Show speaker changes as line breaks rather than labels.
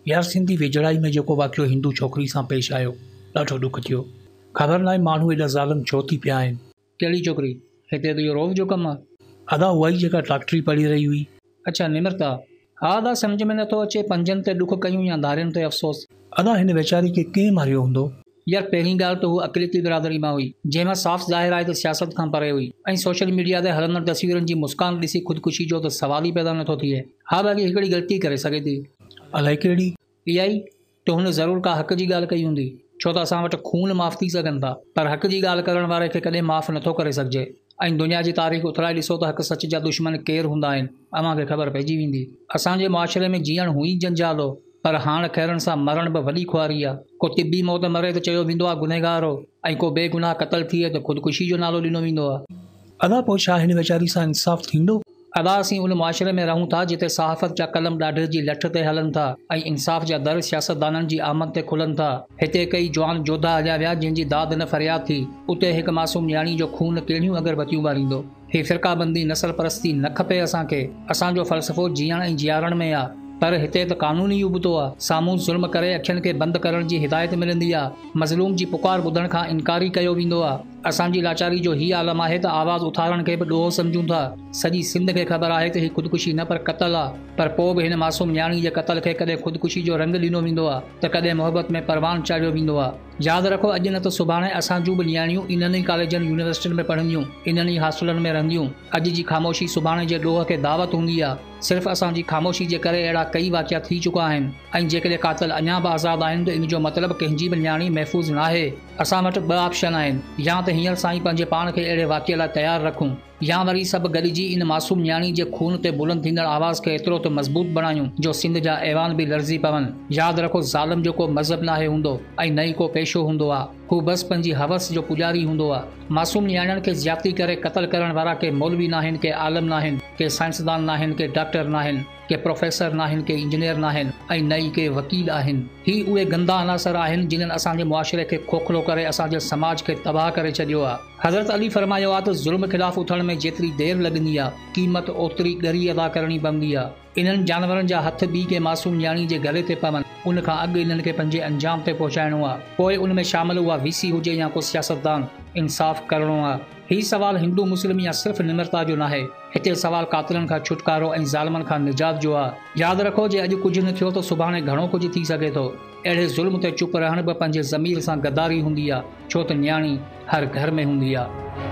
यार सिंधी वेझड़ाई में जेको वाक़ियो हिंदू छोकिरी सां पेश आयो ॾाढो ॾुख थियो। ख़बर नाहे माण्हू एॾा ज़ालिम छो थी पिया आहिनि।
कहिड़ी छोकिरी? हिते त इहो रोज़ जो कमु आहे।
अदा उहा ई जेका डॉक्टरी पढ़ी रही हुई।
अच्छा निमरता। हा अदा सम्झ में नथो अचे पंजनि ते ॾुख कयूं या धारियुनि ते अफ़सोस।
अदा हिन वेचारी खे कंहिं मारियो हूंदो?
यार पहिरीं ॻाल्हि त हू अक़लियती बिरादरी मां हुई जंहिंमां साफ़ ज़ाहिर आहे त सियासत खां परे हुई ऐं सोशल मीडिया ते हलंदड़ तस्वीरनि जी मुस्कान ॾिसी ख़ुदकुशी जो त सवाल ई पैदा नथो थिए। हा बाक़ी हिकिड़ी ग़लती करे सघे थी।
अलाए कहिड़ी?
इहा ई त हुन ज़रूरु का हक़ जी ॻाल्हि कई हूंदी, छो त असां वटि खून माफ़ थी सघनि था पर हक़ जी ॻाल्हि करण वारे खे कॾहिं माफ़ नथो करे सघिजे। ऐं दुनिया जी तारीख़ उथराए ॾिसो त हक़ सच जा दुश्मन केरु हूंदा आहिनि, अव्हांखे ख़बर पइजी वेंदी। असांजे मुआशिरे में जीअण हुई जंजाल हो पर हाण खैरनि सां मरण बि वॾी खुआरी आहे। को तिबी मौत मरे त चयो वेंदो आहे गुनहगार हो ऐं को बेगुनाह क़तल थिए त ख़ुदकुशी जो नालो ॾिनो वेंदो आहे।
अदा पोइ छा हिन वेचारी सां इंसाफ़ थींदो?
अदा असीं उन मुआशिरे में रहूं था जिते सहाफ़त जा कलम ॾाढे जी लठ ते हलनि था ऐं इंसाफ़ जा दर सियासतदाननि जी आमद ते खुलनि था। हिते कई जवान जोधा हलिया विया जंहिंजी दाद न फरियाद थी, उते हिकु मासूम न्याणी जो खून कहिड़ियूं अगरबत्तियूं ॿारींदो। ही फ़िरक़ाबंदी नसल परस्ती न खपे असांखे। असांजो फ़लसफ़ो जीअण ऐं जीआरण में आहे पर हिते त कानून ई उबतो आहे। साम्हूं ज़ुल्म करे अखियुनि खे बंदि करण जी हिदायत मिलंदी आहे, मज़लूम जी पुकार ॿुधण खां इनकारी कयो वेंदो आहे। असांजी लाचारी जो ही आलम आहे त आवाज़ उथारण खे बि ॾोहो सम्झूं था। सॼी सिंध खे ख़बर आहे त ही ख़ुदकुशी न पर क़तल आहे, पर पोइ बि हिन मासूम न्याणी जे क़तल खे कॾहिं ख़ुदकुशी जो रंग ॾिनो वेंदो आहे त कॾहिं मोहबत में परवान चाढ़ियो वेंदो आहे। यादि रखो अॼु न त सुभाणे असां जूं बि न्याणियूं इन्हनि ई कॉलेजनि यूनिवर्सिटियुनि में पढ़ंदियूं, इन्हनि ई हॉस्टलनि में रहंदियूं। अॼु जी ख़ामोशी सुभाणे जे ॾोह खे दावत हूंदी आहे। सिर्फ़ु असांजी ख़ामोशी जे करे अहिड़ा कई वाक़िया थी चुका आहिनि ऐं जेकॾहिं कातिल अञा बि आज़ादु आहिनि त इन जो मतिलबु कंहिंजी बि न्याणी महफ़ूज़ न आहे। असां वटि ॿ ऑप्शन आहिनि, या त हींअर साईं पंहिंजे पाण खे अहिड़े वाक़िए लाइ तयारु रखूं या वरी सभु गॾिजी इन मासूम न्याणी जे खून ते बुलंद थींदड़ आवाज़ खे एतिरो त मज़बूत बणायूं जो सिंध जा ऐवान बि लर्ज़ी पवनि। यादि रखो ज़ालिम जो को मज़हब नाहे हूंदो ऐं न ई को पेशो हूंदो आहे, हू बसि पंहिंजी हवस जो पुॼारी हूंदो आहे। मासूम न्याणियुनि खे ज़्यादती करे क़तल करण वारा के मौलवी नाहिनि, के आलम नाहिनि, के साइंसदान नाहिनि, के डॉक्टर नाहिनि, के प्रोफेसर नाहिनि, के इंजीनियर नाहिनि ऐं न ई के वकील आहिनि। ही उहे गंदा अनासर आहिनि जिन्हनि असांजे मुआशिरे खे खोखलो करे असांजे समाज खे तबाह करे छॾियो आहे। हज़रत अली फरमायो आहे त ज़ुल्म ख़िलाफ़ उथण में जेतिरी देरि लॻंदी आहे क़ीमत ओतिरी ॻरी अदा करणी पवंदी आहे। इन्हनि जानवरनि जा हथ ॿी के मासूम न्याणी जे गले ते पवनि उन खां अॻु इन्हनि खे पंहिंजे अंजाम ते पहुचाइणो आहे, पोइ उन में शामिल उहा वीसी हुजे या को सियासतदान। इंसाफ़ करणो आहे। ही सवाल हिंदू मुस्लिम या सिर्फ़ निमरता जो नाहे, हिते सवाल कातिलनि खां छुटकारो ऐं ज़ालिमनि खां निजात जो आहे। यादि रखो जे अॼु कुझु न थियो त सुभाणे घणो कुझु थी सघे थो। अहिड़े ज़ुल्म ते चुप रहण बि पंहिंजे ज़मीर सां गद्दारी हूंदी आहे, छो त न्याणी हर घर में हूंदी आहे।